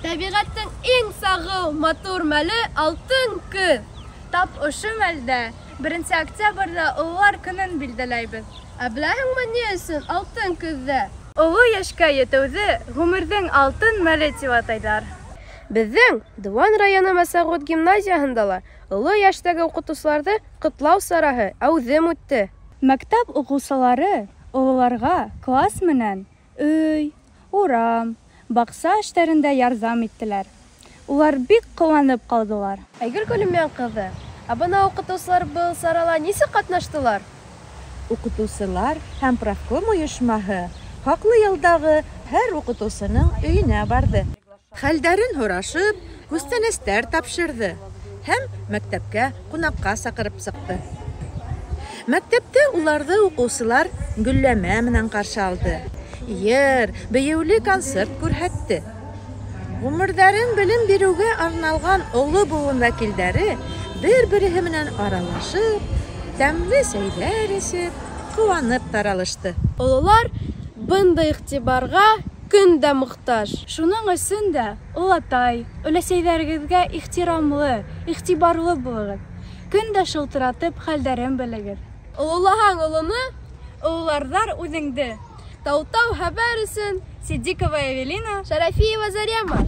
Табиғаттың ең сағыл матур мәлі алтын көз. Тап ошо мәлдә 1 октябрьдә Уллар көнен билдәләйбез. Ә беләһеңме ни өсөн алтын көздә? Олы яшькә етеүҙе ғүмерҙең алтын мәле тип атайҙар. Беҙҙең Дыуан районы Мәсәғүт гимназияһында ла оло йәштәге уҡытыусыларҙы ҡотлау сараһы әүҙем үтте. Мәктәп уҡыусылары ололарға класс менән өй, урам, баҡса эштәрендә ярҙам иттеләр. Улар бик ҡыуанып ҡалдылар. Айгөл Гөлөмйән ҡыҙы, ә бына уҡытыусылар был сарала нисек ҡатнаштылар? Уҡытыусылар һәм профком ойошмаһы хаҡлы йылдағы һәр уҡытыусының өйөнә барды. Хәлдәрен һорашып, күстәнәстәр тапшырҙы һәм мәктәпкә ҡунаҡҡа саҡырып сыҡты. Мәктәптә уларҙы уҡыусылар гөлләмә менән ҡаршы алды. Йыр, бейеүле концерт күрһәтте. Ғүмерҙәрен белем биреүгә арналған оло быуын вәкилдәре бер-береһе менән аралашып, тәмле сәйҙәр эсеп, ҡыуанып таралышты. Ололар бындай иғтибарға көн дә мохтаж. Шуның өсөн дә олатай, өләсәйҙәрегеҙгә ихтирамлы, иғтибарлы булығыҙ. Көн дә шылтыратып хәлдәрен белегеҙ. Ололаһаң олоно, Ололарҙар үҙеңде. Тау-тау хәбәр өсөн Сидикова Эвелина, Шарафиева Зарема.